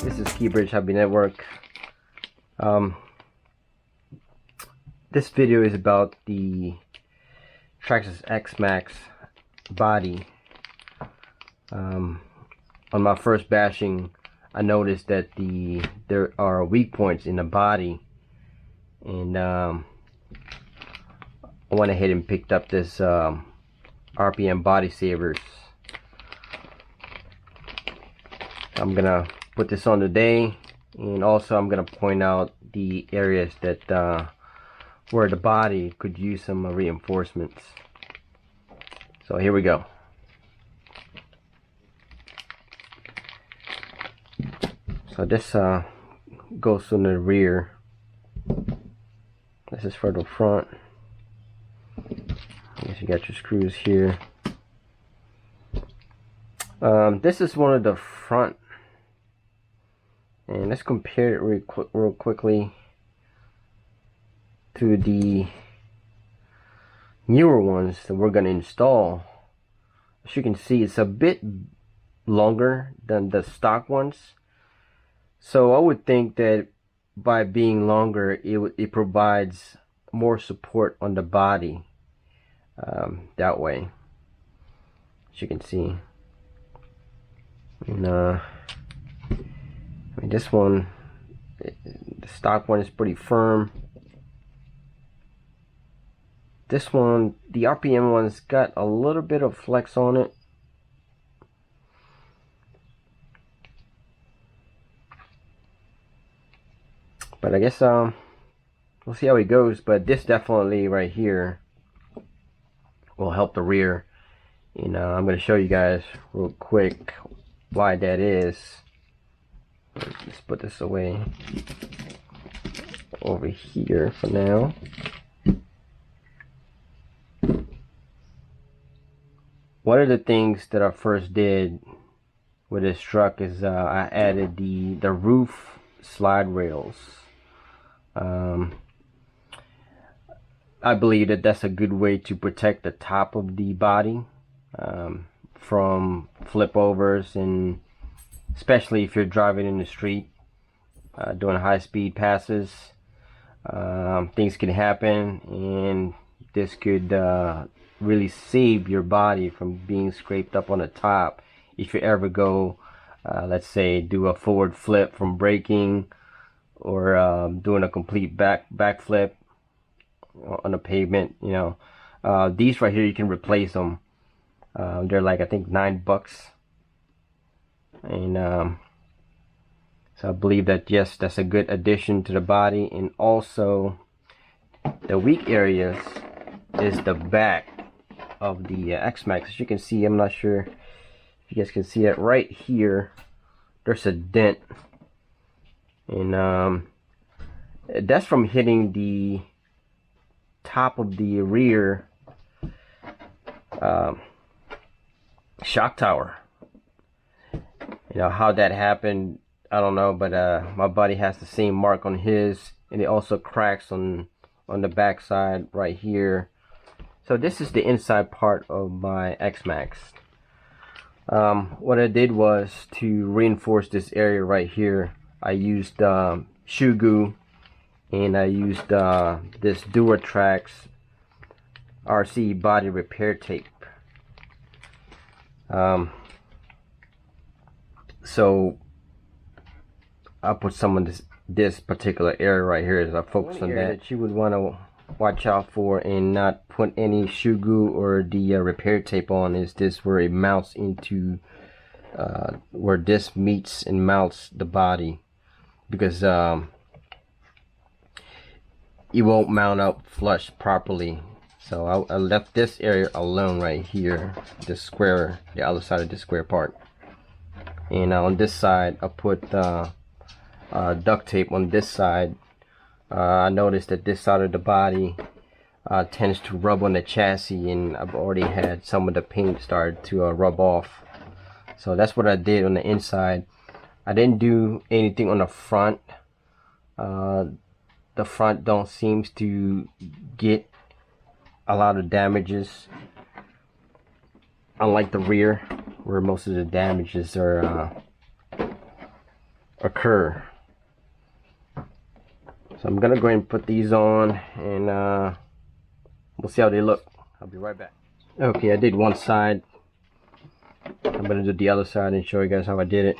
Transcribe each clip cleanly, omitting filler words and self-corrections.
This is Keybridge Hobby Network. This video is about the Traxxas Xmaxx body. On my first bashing, I noticed that there are weak points in the body, and I went ahead and picked up this RPM body savers. I'm gonna put this on today, and also I'm gonna point out the areas that where the body could use some reinforcements. So here we go. So this goes to the rear. This is for the front. I guess you got your screws here. This is one of the front, and let's compare it real quickly to the newer ones that we're going to install. As you can see, it's a bit longer than the stock ones, so I would think that by being longer, it provides more support on the body that way, as you can see. And I mean, this one, the stock one, is pretty firm. This one, the RPM one's got a little bit of flex on it. But I guess we'll see how it goes. But this definitely right here will help the rear. And I'm going to show you guys real quick why that is. Let's put this away over here for now. One of the things that I first did with this truck is I added the roof slide rails. I believe that that's a good way to protect the top of the body from flip overs, and especially if you're driving in the street doing high-speed passes. Things can happen, and this could really save your body from being scraped up on the top if you ever go, let's say, do a forward flip from braking, or doing a complete backflip on the pavement. You know, these right here, you can replace them. They're like, I think, $9, and so I believe that, yes, that's a good addition to the body. And also, the weak areas is the back of the Xmaxx. As you can see, I'm not sure if you guys can see it right here. There's a dent, and that's from hitting the top of the rear shock tower. You know how that happened, I don't know, but my buddy has the same mark on his, and it also cracks on the back side right here. So this is the inside part of my Xmaxx. What I did was to reinforce this area right here. I used shoe glue, and I used this DURATRAX RC body repair tape. So I'll put some of this particular area right here as I focus on that you would want to watch out for and not put any shoe glue or the repair tape on is this, where it mounts into where this meets and mounts the body, because it won't mount up flush properly. So I left this area alone right here, this square, the other side of the square part. And on this side, I put duct tape on this side. I noticed that this side of the body tends to rub on the chassis, and I've already had some of the paint start to rub off. So that's what I did on the inside. I didn't do anything on the front. The front don't seems to get a lot of damages, unlike the rear, where most of the damages are occur. So I'm gonna go ahead and put these on, and we'll see how they look. I'll be right back. Okay, I did one side. I'm gonna do the other side and show you guys how I did it.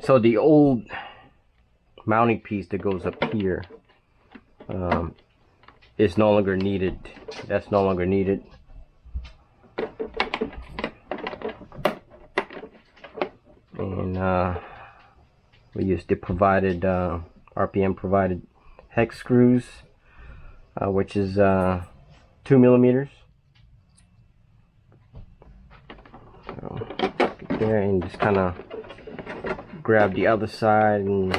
So the old mounting piece that goes up here is no longer needed. That's no longer needed. And we used the provided RPM provided hex screws, which is 2 millimeters. So get there and just kind of grab the other side and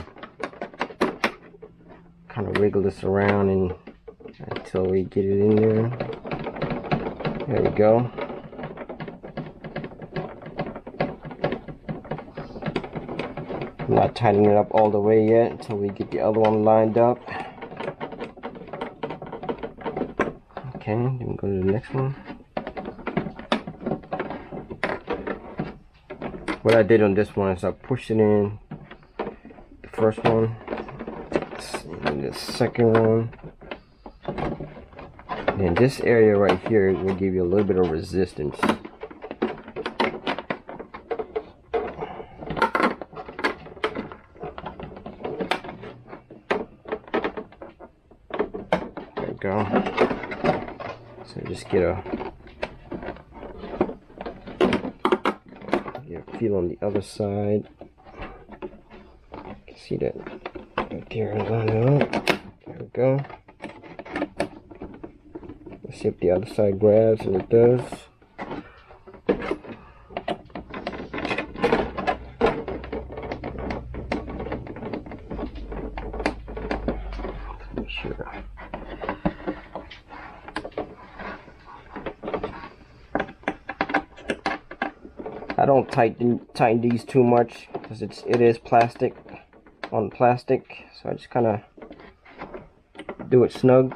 kind of wiggle this around and until we get it in there. There we go. I'm not tightening it up all the way yet until we get the other one lined up. Okay, then we go to the next one. What I did on this one is I pushed it in the first one and the second one. And this area right here will give you a little bit of resistance. There we go. So just get a feel on the other side. You can see that right there. Line it up. There we go. Let's see if the other side grabs, and it does. Make sure. I don't tighten these too much because it is plastic on plastic, so I just kind of do it snug.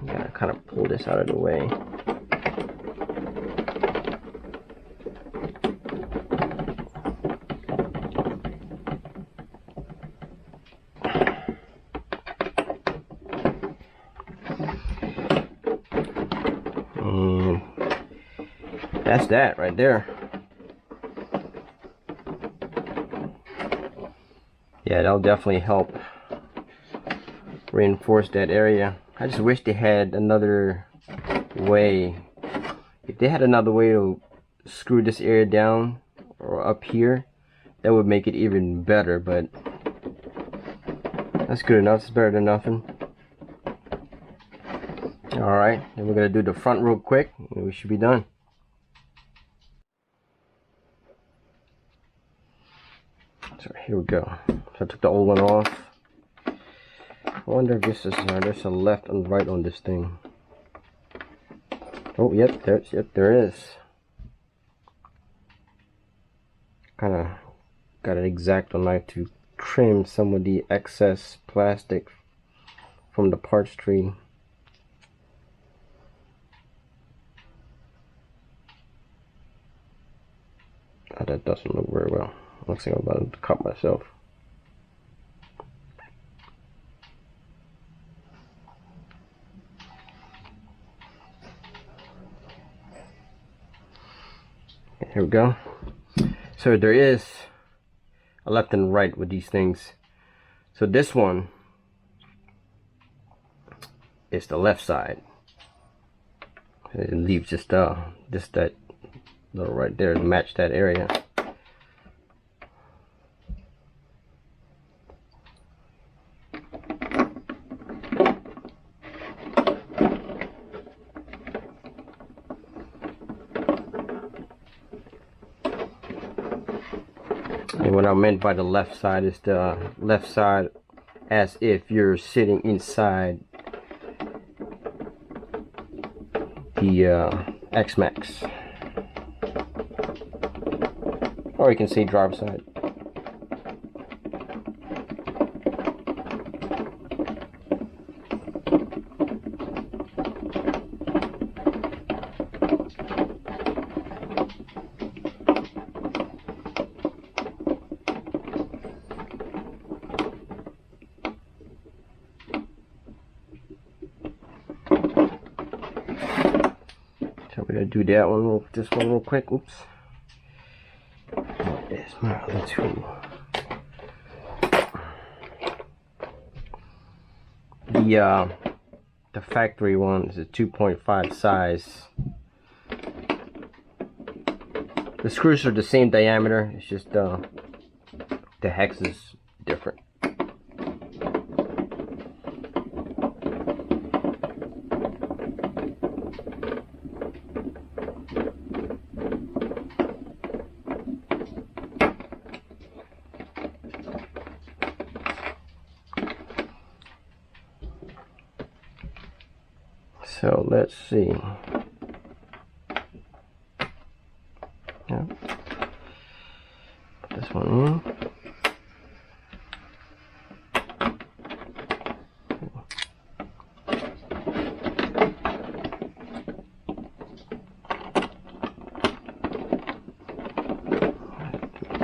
Gotta kind of pull this out of the way. And that's that right there. Yeah, that'll definitely help reinforce that area. I just wish they had another way. If they had another way to screw this area down or up here, that would make it even better, but that's good enough. It's better than nothing. Alright, then we're going to do the front real quick and we should be done. So here we go. So I took the old one off. I wonder if this is there's a left and right on this thing. Oh, yep, there is. Kind of got an X-Acto knife to trim some of the excess plastic from the parts tree. Oh, that doesn't look very well. Looks like I'm about to cut myself. Here we go. So there is a left and right with these things. So this one is the left side. It leaves just that little right there to match that area. And what I meant by the left side is the left side as if you're sitting inside the Xmaxx. Or you can say driver's side. gonna do that one, this one real quick. Oops. There's my other tool. The factory one is a 2.5 size. The screws are the same diameter. It's just the hex is different. So let's see. Yeah. Put this one in.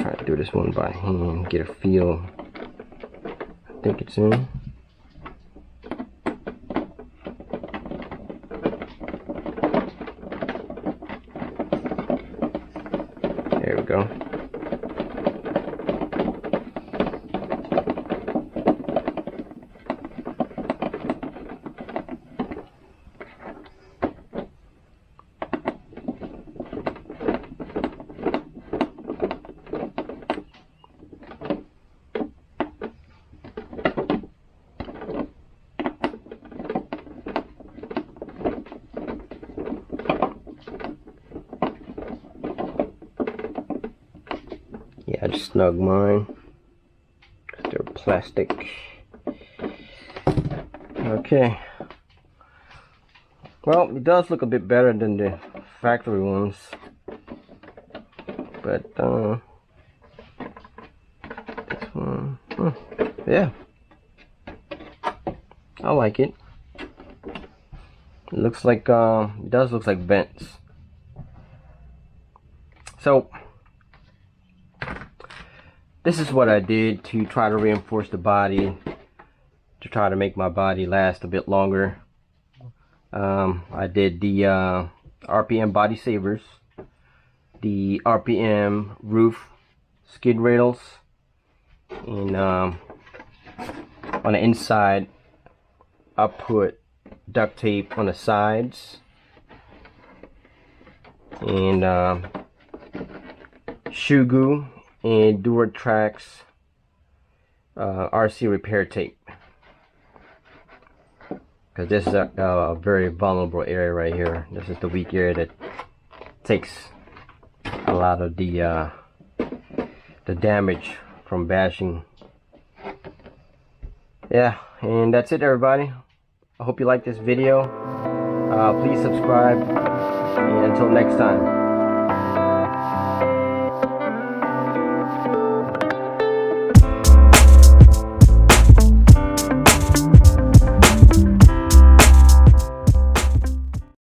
Try to do this one by hand, get a feel. I think it's in. There we go. Yeah, I just snug mine. They're plastic. Okay. Well, it does look a bit better than the factory ones. But, this one, yeah. I like it. It looks like, it does look like vents. So, this is what I did to try to reinforce the body, to try to make my body last a bit longer. I did the RPM body savers, the RPM roof skid rails, and on the inside I put duct tape on the sides, and shoe glue and DURATRAX RC repair tape, because this is a very vulnerable area right here. This is the weak area that takes a lot of the damage from bashing. Yeah, and that's it, everybody. I hope you like this video. Please subscribe, and until next time.